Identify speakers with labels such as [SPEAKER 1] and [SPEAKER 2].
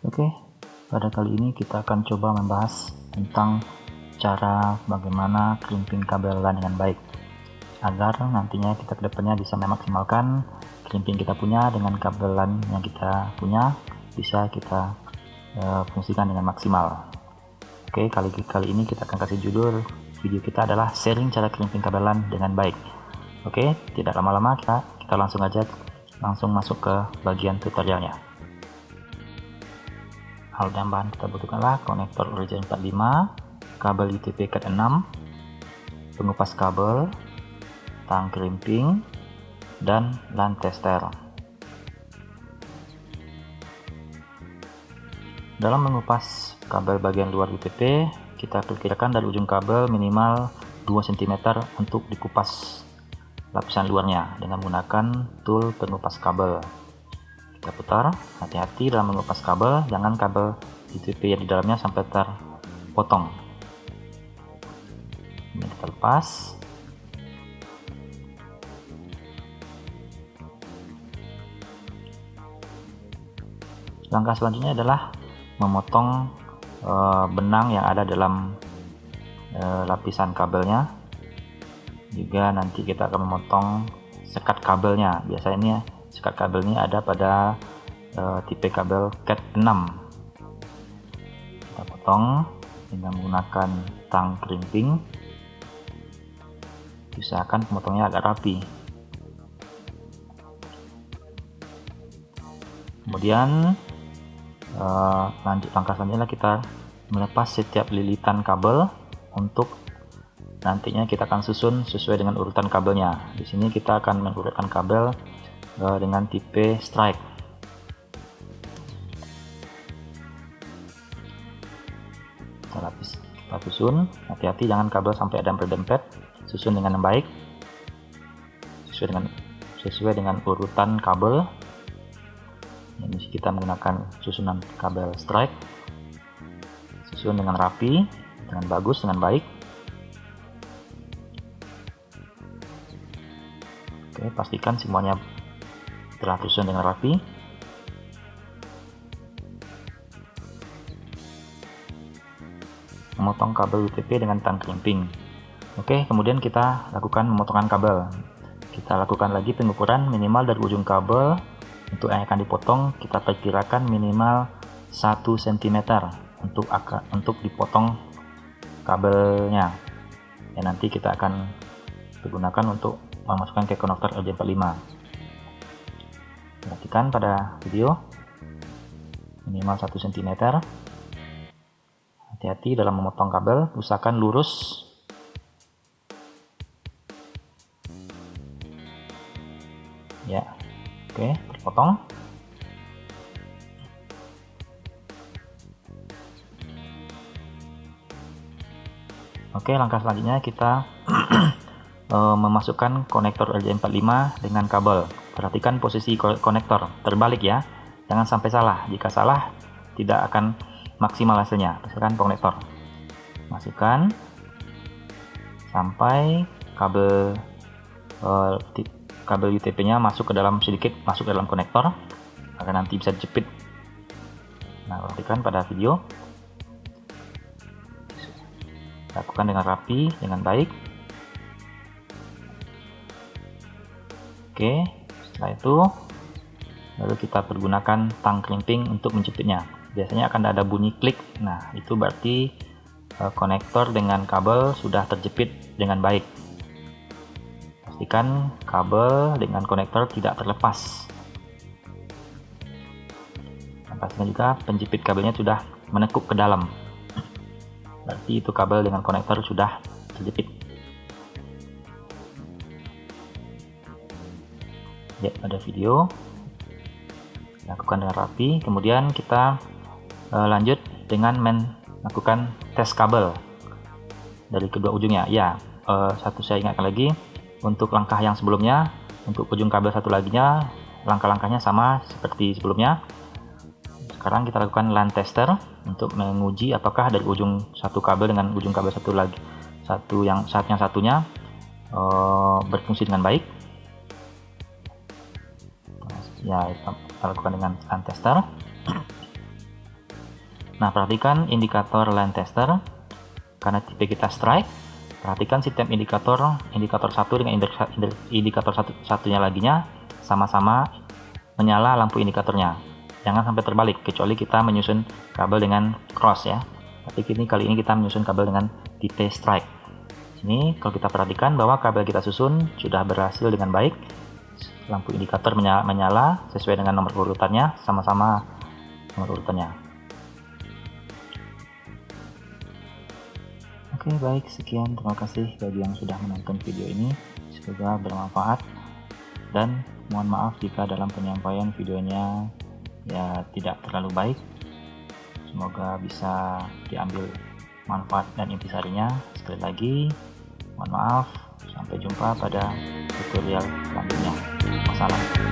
[SPEAKER 1] Oke, pada kali ini kita akan coba membahas tentang cara bagaimana crimping kabel LAN dengan baik agar nantinya kita kedepannya bisa memaksimalkan crimping kita punya dengan kabel LAN yang kita punya bisa kita fungsikan dengan maksimal. Oke, kali ini kita akan kasih judul video kita adalah sharing cara crimping kabel LAN dengan baik. Oke, tidak lama-lama kita langsung masuk ke bagian tutorialnya. Hal dan bahan kita butuhkanlah konektor RJ45, kabel UTP Cat 6, pengupas kabel, tang crimping, dan LAN tester. Dalam mengupas kabel bagian luar UTP, kita perkirakan dari ujung kabel minimal 2 cm untuk dikupas lapisan luarnya dengan menggunakan tool pengupas kabel. Kita putar, hati-hati dalam mengupas kabel, jangan kabel UTP yang di dalamnya sampai terpotong. Ini kita lepas. Langkah selanjutnya adalah memotong benang yang ada dalam lapisan kabelnya. Juga nanti kita akan memotong sekat kabelnya. Biasanya sekat kabel ini ada pada tipe kabel Cat 6. Kita potong dengan menggunakan tang crimping. Usahakan pemotongnya agak rapi. Kemudian langkah selanjutnya kita melepas setiap lilitan kabel untuk nantinya kita akan susun sesuai dengan urutan kabelnya. Di sini kita akan mengurutkan kabel dengan tipe strike. Kita susun, hati-hati jangan kabel sampai ada dempet. Susun dengan baik, sesuai dengan urutan kabel. Ini kita menggunakan susunan kabel strike. Susun dengan rapi, dengan bagus, dengan baik. Oke, pastikan semuanya telah tersusun dengan rapi. Memotong kabel UTP dengan tang crimping. Oke, kemudian kita lakukan pemotongan kabel. Kita lakukan lagi pengukuran minimal dari ujung kabel. Untuk yang akan dipotong, kita perkirakan minimal 1 cm untuk dipotong kabelnya. Ya, nanti kita akan gunakan untuk memasukkan ke konektor RJ45. Perhatikan pada video minimal 1 cm. Hati-hati dalam memotong kabel, usahakan lurus. Ya, oke, terpotong. Oke, langkah selanjutnya kita memasukkan konektor RJ45 dengan kabel. Perhatikan posisi konektor terbalik ya, jangan sampai salah. Jika salah tidak akan maksimal hasilnya. Masukkan konektor, masukkan sampai kabel UTP-nya masuk ke dalam konektor agar nanti bisa dijepit. Nah, perhatikan pada video, lakukan dengan rapi, dengan baik. Oke, setelah itu lalu kita pergunakan tang crimping untuk menjepitnya. Biasanya akan ada bunyi klik. Nah, itu berarti konektor dengan kabel sudah terjepit dengan baik. Pastikan kabel dengan konektor tidak terlepas. Dan pastikan juga penjepit kabelnya sudah menekuk ke dalam. Berarti itu kabel dengan konektor sudah terjepit. Ya, ada video. Lakukan dengan rapi. Kemudian kita lanjut dengan melakukan tes kabel dari kedua ujungnya. Ya, saya ingatkan lagi. Untuk langkah yang sebelumnya, untuk ujung kabel satu laginya, langkah-langkahnya sama seperti sebelumnya. Sekarang kita lakukan LAN tester untuk menguji apakah dari ujung satu kabel dengan ujung kabel yang satunya berfungsi dengan baik. Ya, kita lakukan dengan LAN tester. Nah, perhatikan indikator line tester. Karena tipe kita strike, perhatikan sistem indikator satu dengan indikator satunya laginya sama-sama menyala lampu indikatornya. Jangan sampai terbalik, kecuali kita menyusun kabel dengan cross ya. Tapi kali ini kita menyusun kabel dengan tipe strike. Ini kalau kita perhatikan bahwa kabel kita susun sudah berhasil dengan baik. Lampu indikator menyala sesuai dengan nomor urutannya, sama-sama nomor urutannya. Oke, baik, sekian, terima kasih bagi yang sudah menonton video ini, semoga bermanfaat, dan mohon maaf jika dalam penyampaian videonya ya tidak terlalu baik. Semoga bisa diambil manfaat dan intisarinya. Sekali lagi mohon maaf, sampai jumpa pada tutorial selanjutnya. Wassalam.